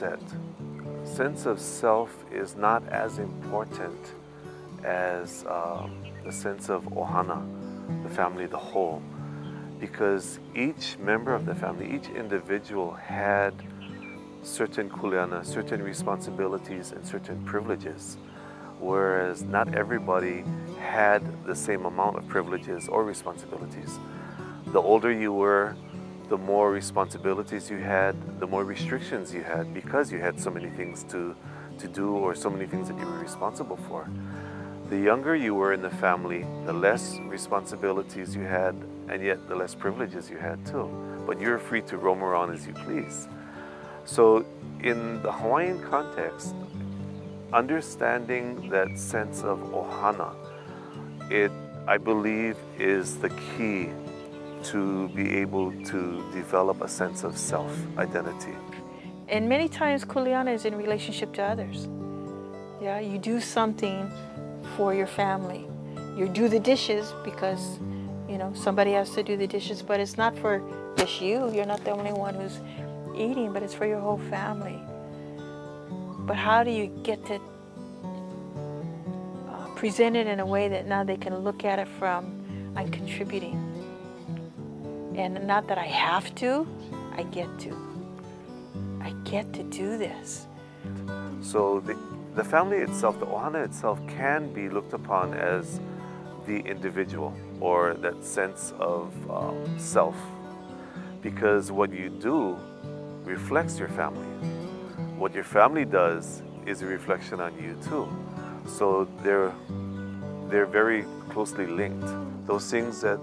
said, sense of self is not as important as the sense of ohana, the family, the whole, because each member of the family, each individual had certain kuleana, certain responsibilities and certain privileges, whereas not everybody had the same amount of privileges or responsibilities. The older you were, the more responsibilities you had, the more restrictions you had, because you had so many things to do or so many things that you were responsible for. The younger you were in the family, the less responsibilities you had, and yet the less privileges you had too. But you're free to roam around as you please. So in the Hawaiian context, understanding that sense of ohana, I believe, is the key to be able to develop a sense of self-identity. And many times kuleana is in relationship to others. Yeah, you do something for your family. You do the dishes because, you know, somebody has to do the dishes, but it's not for just you. You're not the only one who's eating, but it's for your whole family. But how do you get to present it in a way that now they can look at it from, I'm contributing. And not that I have to, I get to. I get to do this. So the family itself, the ohana itself, can be looked upon as the individual, or that sense of self, because what you do reflects your family. What your family does is a reflection on you too. So they're very closely linked. Those things that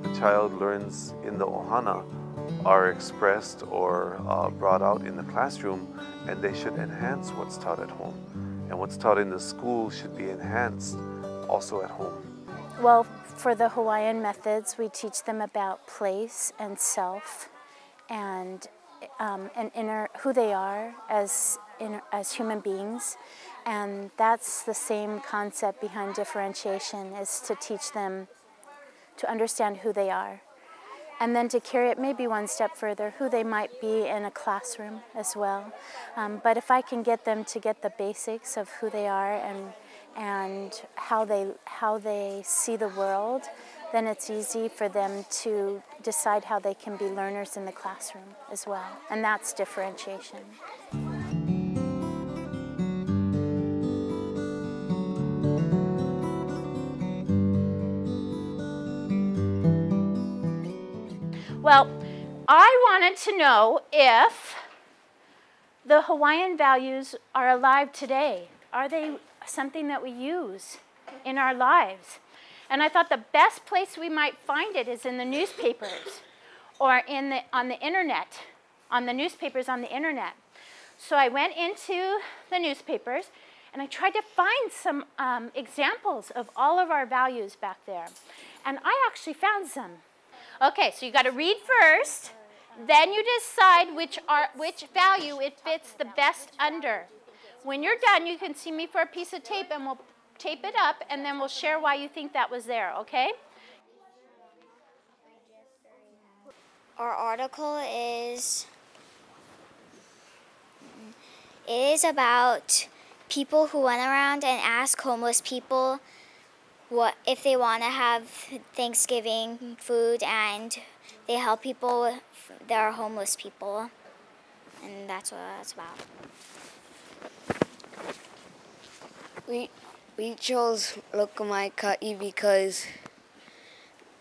the child learns in the ohana are expressed or brought out in the classroom, and they should enhance what's taught at home. And what's taught in the school should be enhanced also at home. Well, for the Hawaiian methods, we teach them about place and self, and who they are as human beings. And that's the same concept behind differentiation, is to teach them to understand who they are. And then to carry it maybe one step further, who they might be in a classroom as well. But if I can get them to get the basics of who they are and how they see the world, then it's easy for them to decide how they can be learners in the classroom as well. And that's differentiation. Well, I wanted to know if the Hawaiian values are alive today. Are they something that we use in our lives? And I thought the best place we might find it is in the newspapers or on the internet, on the newspapers on the internet. So I went into the newspapers and I tried to find some examples of all of our values back there. And I actually found some. Okay, so you got to read first, then you decide which value it fits the best under. When you're done, you can see me for a piece of tape and we'll tape it up and then we'll share why you think that was there, okay? Our article is about people who went around and asked homeless people what if they want to have Thanksgiving food, and they help people that are homeless people, and that's what that's about. We chose Lokamai because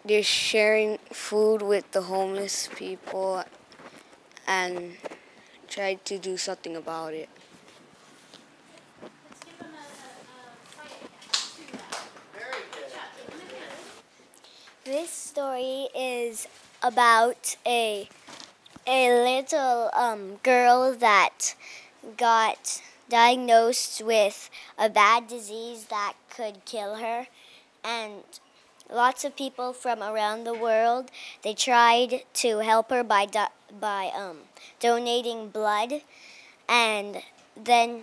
they're sharing food with the homeless people and tried to do something about it. This story is about a little girl that got diagnosed with a bad disease that could kill her, and lots of people from around the world, they tried to help her by donating blood, and then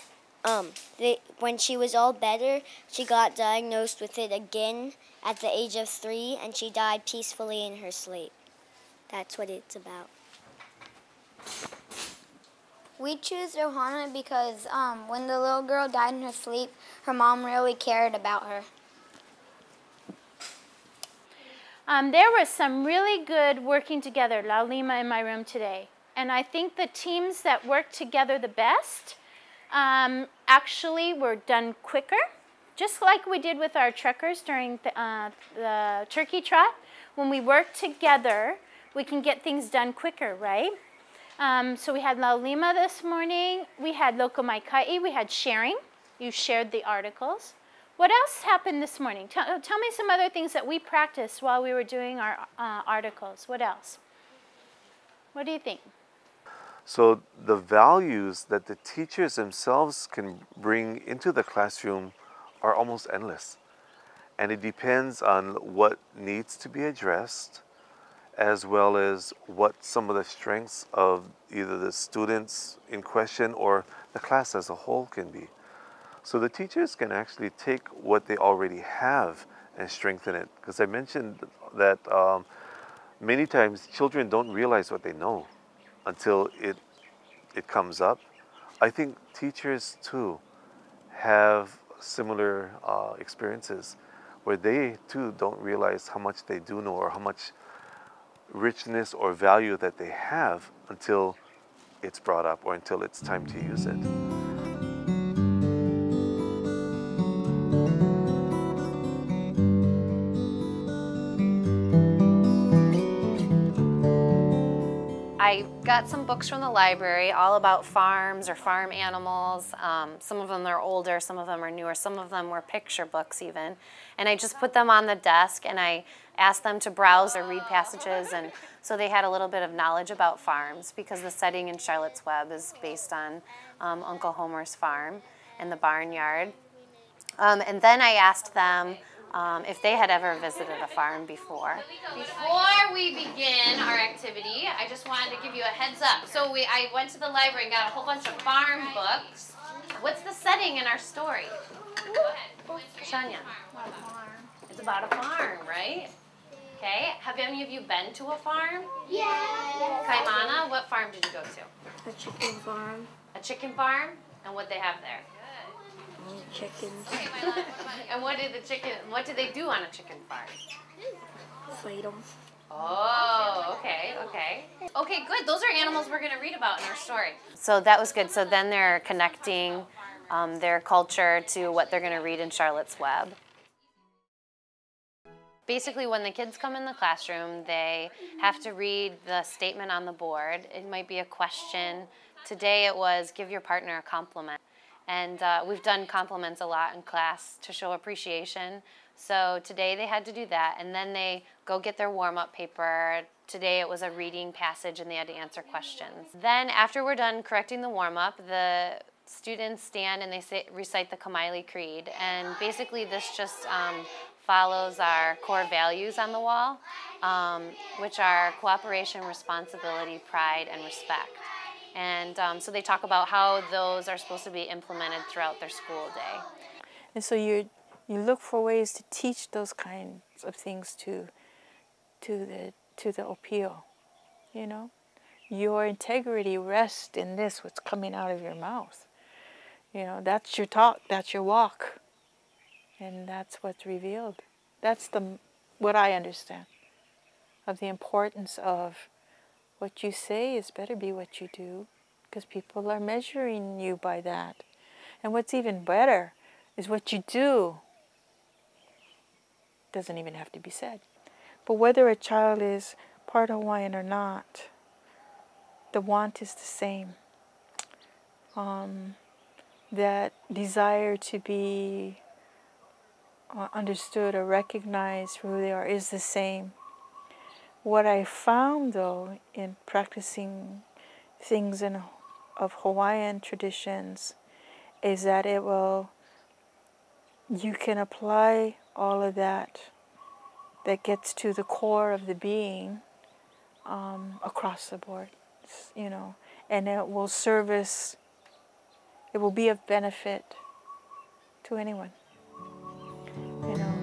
when she was all better, she got diagnosed with it again at the age of 3, and she died peacefully in her sleep. That's what it's about. We choose Ohana because when the little girl died in her sleep, her mom really cared about her. There was some really good working together, Laulima in my room today. And I think the teams that worked together the best actually were done quicker, just like we did with our truckers during the turkey trot. When we work together, we can get things done quicker, right? So we had Laulima this morning, we had Lokomaikai, we had sharing. You shared the articles. What else happened this morning? Tell me some other things that we practiced while we were doing our articles. What else? What do you think? So the values that the teachers themselves can bring into the classroom are almost endless. And it depends on what needs to be addressed, as well as what some of the strengths of either the students in question or the class as a whole can be. So the teachers can actually take what they already have and strengthen it. Because I mentioned that many times children don't realize what they know until it comes up. I think teachers too have similar experiences where they too don't realize how much they do know or how much richness or value that they have until it's brought up or until it's time to use it. I got some books from the library all about farms or farm animals. Some of them are older, some of them are newer, some of them were picture books even. And I just put them on the desk and I asked them to browse or read passages, and so they had a little bit of knowledge about farms because the setting in Charlotte's Web is based on Uncle Homer's farm and the barnyard. And then I asked them if they had ever visited a farm before. Before we begin our activity, I just wanted to give you a heads up. So I went to the library and got a whole bunch of farm books. What's the setting in our story? Go ahead. Shania. It's about a farm, right? Okay. Have any of you been to a farm? Yeah. Kaimana, what farm did you go to? A chicken farm. A chicken farm? And what they have there? Chickens. And what do they do on a chicken farm? Feed them. Oh, okay. Okay, good. Those are animals we're going to read about in our story. So that was good. So then they're connecting their culture to what they're going to read in Charlotte's Web. Basically, when the kids come in the classroom, they have to read the statement on the board. It might be a question. Today it was, give your partner a compliment. And we've done compliments a lot in class to show appreciation. So today they had to do that, and then they go get their warm-up paper. Today it was a reading passage and they had to answer questions. Then after we're done correcting the warm-up, the students stand and they recite the Kamaile Creed. And basically this just follows our core values on the wall, which are cooperation, responsibility, pride, and respect. And so they talk about how those are supposed to be implemented throughout their school day. And so you look for ways to teach those kinds of things to the opio, you know. Your integrity rests in this, what's coming out of your mouth. You know, that's your talk, that's your walk. And that's what's revealed. That's what I understand of the importance of what you say is better be what you do, because people are measuring you by that. And what's even better is what you do doesn't even have to be said. But whether a child is part Hawaiian or not, the want is the same. That desire to be understood or recognized for who they are is the same. What I found, though, in practicing things of Hawaiian traditions is that you can apply all of that gets to the core of the being across the board, you know, and it will be of benefit to anyone, you know.